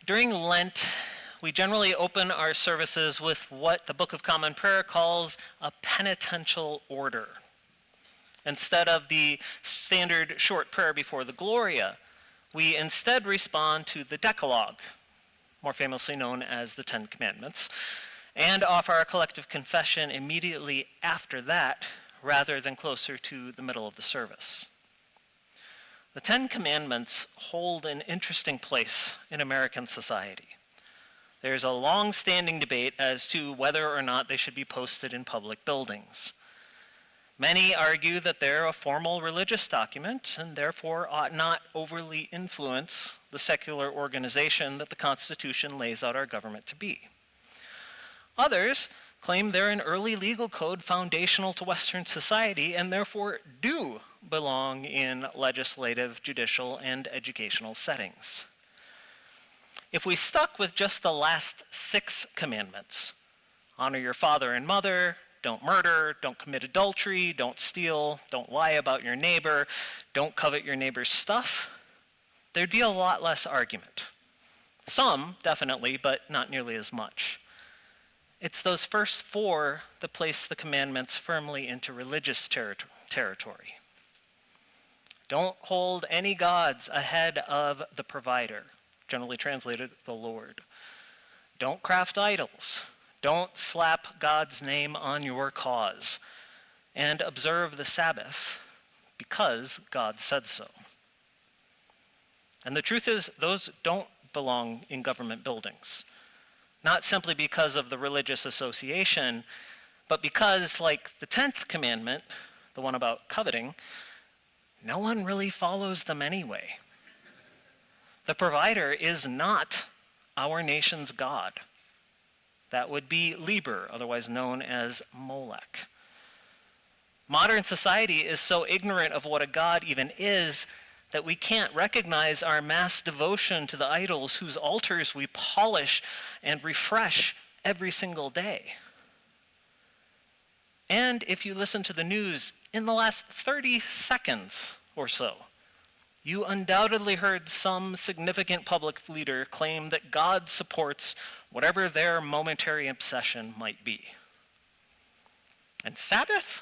During Lent, we generally open our services with what the Book of Common Prayer calls a penitential order. Instead of the standard short prayer before the Gloria, we instead respond to the Decalogue, more famously known as the Ten Commandments, and offer our collective confession immediately after that, rather than closer to the middle of the service. The Ten Commandments hold an interesting place in American society. There's a long-standing debate as to whether or not they should be posted in public buildings. Many argue that they're a formal religious document and therefore ought not overly influence the secular organization that the Constitution lays out our government to be. Others claim they're an early legal code foundational to Western society and therefore do belong in legislative, judicial, and educational settings. If we stuck with just the last 6 commandments, honor your father and mother, don't murder, don't commit adultery, don't steal, don't lie about your neighbor, don't covet your neighbor's stuff, there'd be a lot less argument. Some, definitely, but not nearly as much. It's those first 4 that place the commandments firmly into religious territory. Don't hold any gods ahead of the provider, generally translated the Lord. Don't craft idols. Don't slap God's name on your cause. And observe the Sabbath because God said so. And the truth is, those don't belong in government buildings. Not simply because of the religious association, but because, like the 10th commandment, the one about coveting, no one really follows them anyway. The provider is not our nation's God. That would be Liber, otherwise known as Molech. Modern society is so ignorant of what a god even is that we can't recognize our mass devotion to the idols whose altars we polish and refresh every single day. And if you listen to the news in the last 30 seconds or so, you undoubtedly heard some significant public leader claim that God supports whatever their momentary obsession might be. And Sabbath?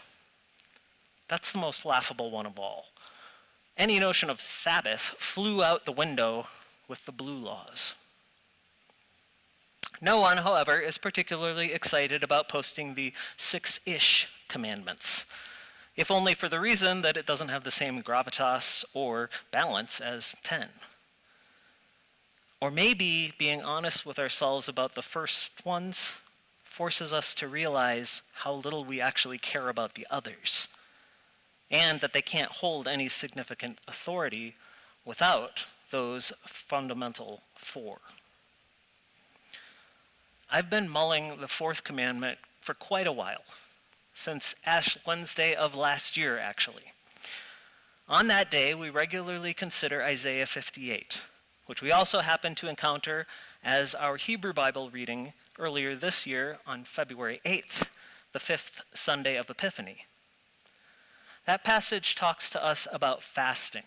That's the most laughable one of all. Any notion of Sabbath flew out the window with the blue laws. No one, however, is particularly excited about posting the 6-ish commandments, if only for the reason that it doesn't have the same gravitas or balance as 10. Or maybe being honest with ourselves about the first ones forces us to realize how little we actually care about the others, and that they can't hold any significant authority without those fundamental 4. I've been mulling the 4th commandment for quite a while, since Ash Wednesday of last year, actually. On that day, we regularly consider Isaiah 58, which we also happened to encounter as our Hebrew Bible reading earlier this year on February 8th, the 5th Sunday of Epiphany. That passage talks to us about fasting,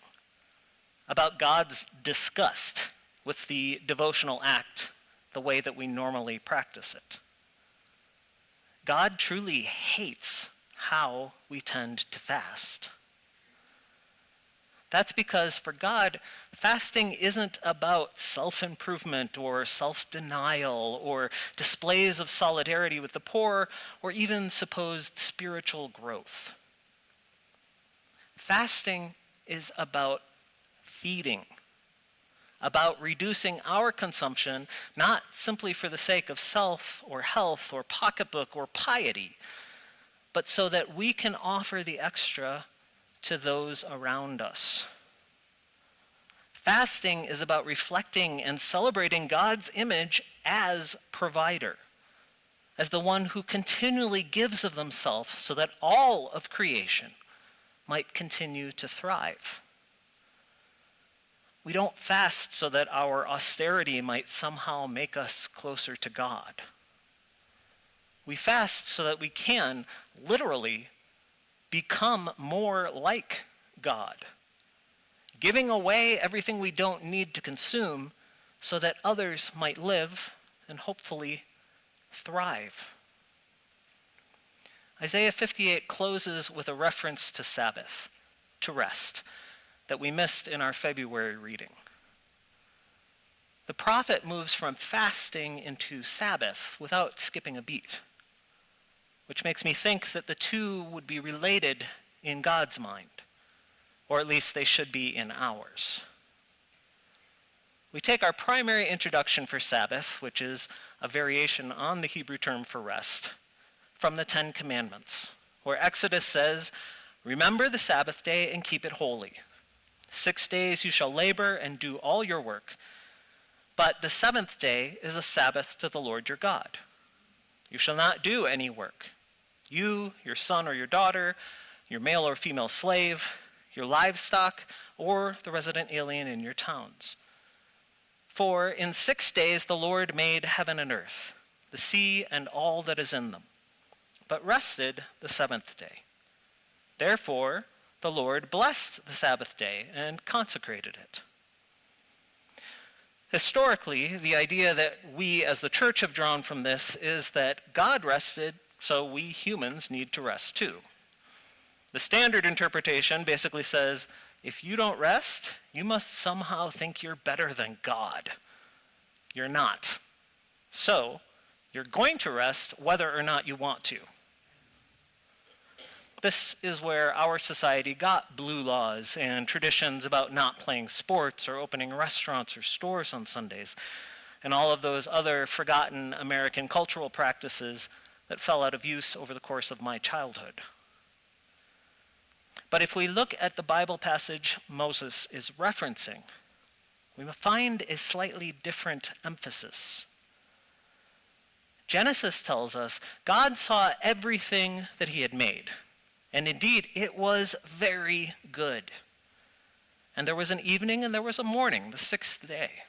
about God's disgust with the devotional act the way that we normally practice it. God truly hates how we tend to fast. That's because for God, fasting isn't about self-improvement or self-denial or displays of solidarity with the poor or even supposed spiritual growth. Fasting is about feeding, about reducing our consumption, not simply for the sake of self or health or pocketbook or piety, but so that we can offer the extra to those around us. Fasting is about reflecting and celebrating God's image as provider, as the one who continually gives of himself so that all of creation might continue to thrive. We don't fast so that our austerity might somehow make us closer to God. We fast so that we can, literally, become more like God, giving away everything we don't need to consume so that others might live and hopefully thrive. Isaiah 58 closes with a reference to Sabbath, to rest, that we missed in our February reading. The prophet moves from fasting into Sabbath without skipping a beat, which makes me think that the two would be related in God's mind, or at least they should be in ours. We take our primary introduction for Sabbath, which is a variation on the Hebrew term for rest, from the Ten Commandments, where Exodus says, "Remember the Sabbath day and keep it holy. 6 days you shall labor and do all your work, but the seventh day is a Sabbath to the Lord your God. You shall not do any work. You, your son or your daughter, your male or female slave, your livestock, or the resident alien in your towns. For in 6 days the Lord made heaven and earth, the sea and all that is in them, but rested the seventh day. Therefore, the Lord blessed the Sabbath day and consecrated it." Historically, the idea that we as the church have drawn from this is that God rested, so we humans need to rest too. The standard interpretation basically says, if you don't rest, you must somehow think you're better than God. You're not. So, you're going to rest whether or not you want to. This is where our society got blue laws and traditions about not playing sports or opening restaurants or stores on Sundays, and all of those other forgotten American cultural practices that fell out of use over the course of my childhood. But if we look at the Bible passage Moses is referencing, we will find a slightly different emphasis. Genesis tells us God saw everything that he had made, and indeed it was very good. And there was an evening and there was a morning, the sixth day.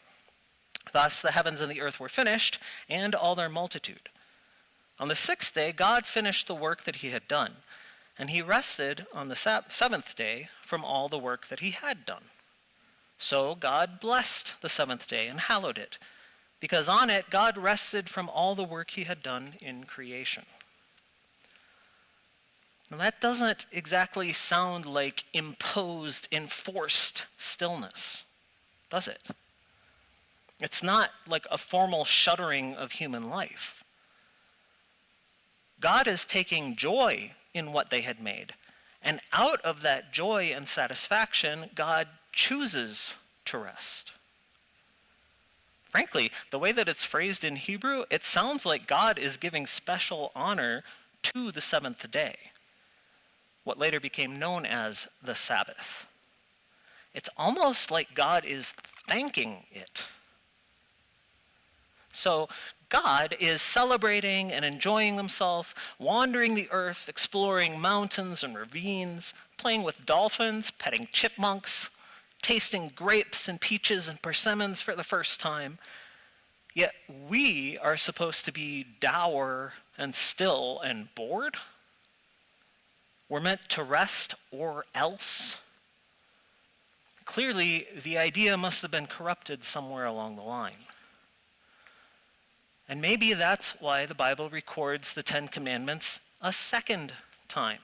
Thus the heavens and the earth were finished, and all their multitude. On the sixth day, God finished the work that he had done, and he rested on the seventh day from all the work that he had done. So God blessed the seventh day and hallowed it, because on it God rested from all the work he had done in creation. Now that doesn't exactly sound like imposed, enforced stillness, does it? It's not like a formal shuttering of human life. God is taking joy in what they had made, and out of that joy and satisfaction, God chooses to rest. Frankly, the way that it's phrased in Hebrew, it sounds like God is giving special honor to the seventh day, what later became known as the Sabbath. It's almost like God is thanking it. So God is celebrating and enjoying himself, wandering the earth, exploring mountains and ravines, playing with dolphins, petting chipmunks, tasting grapes and peaches and persimmons for the first time. Yet we are supposed to be dour and still and bored. We're meant to rest or else. Clearly, the idea must have been corrupted somewhere along the line. And maybe that's why the Bible records the Ten Commandments a second time.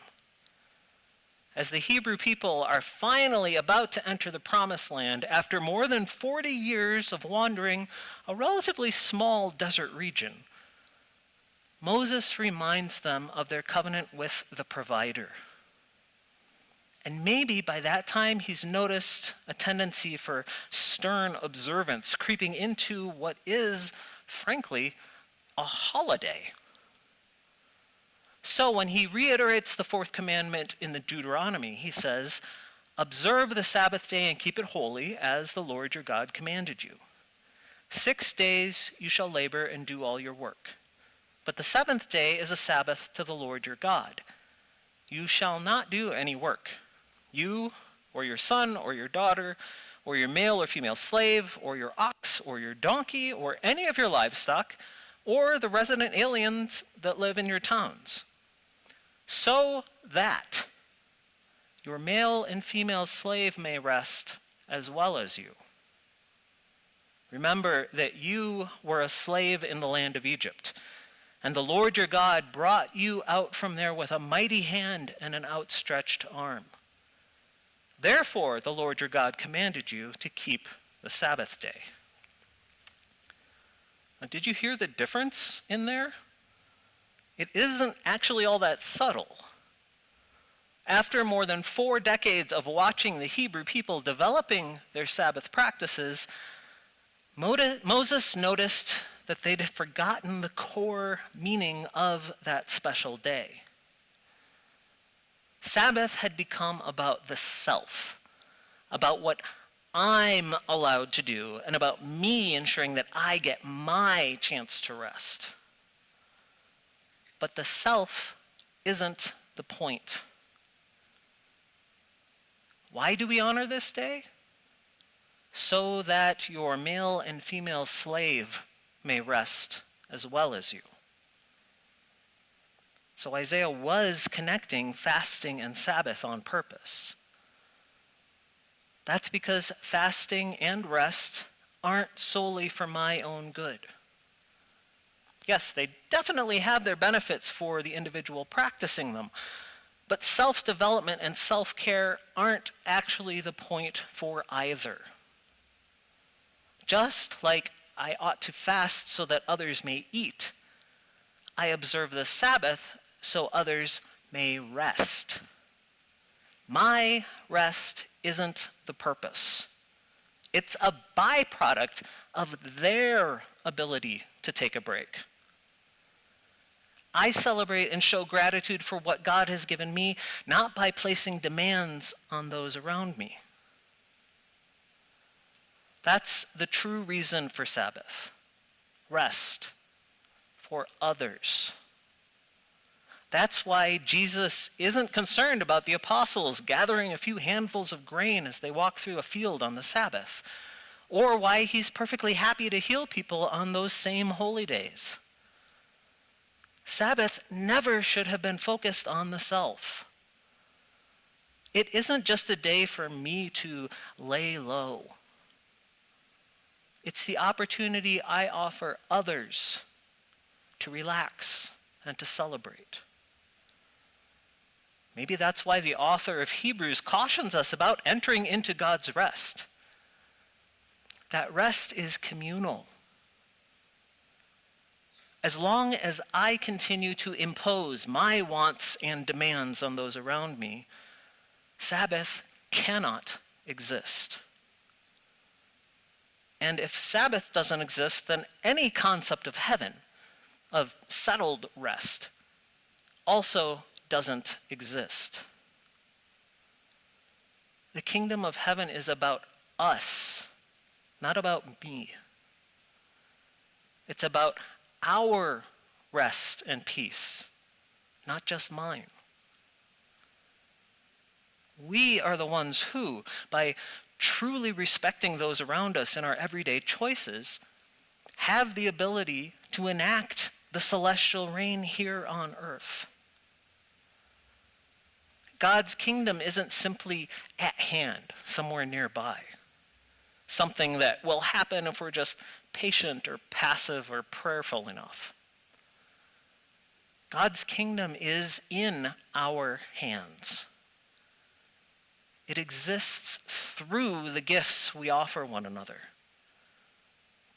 As the Hebrew people are finally about to enter the Promised Land after more than 40 years of wandering a relatively small desert region, Moses reminds them of their covenant with the provider. And maybe by that time he's noticed a tendency for stern observance creeping into what is, frankly, a holiday. So when he reiterates the fourth commandment in the Deuteronomy, he says, "Observe the Sabbath day and keep it holy, as the Lord your God commanded you. 6 days you shall labor and do all your work. But the seventh day is a Sabbath to the Lord your God. You shall not do any work. You, or your son, or your daughter, or your male or female slave, or your ox, or your donkey, or any of your livestock, or the resident aliens that live in your towns, so that your male and female slave may rest as well as you." Remember that you were a slave in the land of Egypt, and the Lord your God brought you out from there with a mighty hand and an outstretched arm. Therefore, the Lord your God commanded you to keep the Sabbath day." Now, did you hear the difference in there? It isn't actually all that subtle. After more than 4 decades of watching the Hebrew people developing their Sabbath practices, Moses noticed that they'd forgotten the core meaning of that special day. Sabbath had become about the self, about what I'm allowed to do, and about me ensuring that I get my chance to rest. But the self isn't the point. Why do we honor this day? So that your male and female slave may rest as well as you. So Isaiah was connecting fasting and Sabbath on purpose. That's because fasting and rest aren't solely for my own good. Yes, they definitely have their benefits for the individual practicing them, but self-development and self-care aren't actually the point for either. Just like I ought to fast so that others may eat, I observe the Sabbath so others may rest. My rest isn't the purpose. It's a byproduct of their ability to take a break. I celebrate and show gratitude for what God has given me, not by placing demands on those around me. That's the true reason for Sabbath. Rest for others. That's why Jesus isn't concerned about the apostles gathering a few handfuls of grain as they walk through a field on the Sabbath, or why he's perfectly happy to heal people on those same holy days. Sabbath never should have been focused on the self. It isn't just a day for me to lay low. It's the opportunity I offer others to relax and to celebrate. Maybe that's why the author of Hebrews cautions us about entering into God's rest. That rest is communal. As long as I continue to impose my wants and demands on those around me, Sabbath cannot exist. And if Sabbath doesn't exist, then any concept of heaven, of settled rest, also doesn't exist. The kingdom of heaven is about us, not about me. It's about our rest and peace, not just mine. We are the ones who, by truly respecting those around us in our everyday choices, have the ability to enact the celestial reign here on earth. God's kingdom isn't simply at hand, somewhere nearby, something that will happen if we're just patient or passive or prayerful enough. God's kingdom is in our hands. It exists through the gifts we offer one another.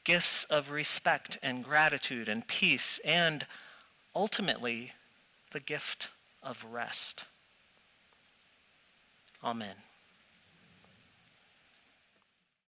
Gifts of respect and gratitude and peace, and ultimately, the gift of rest. Amen.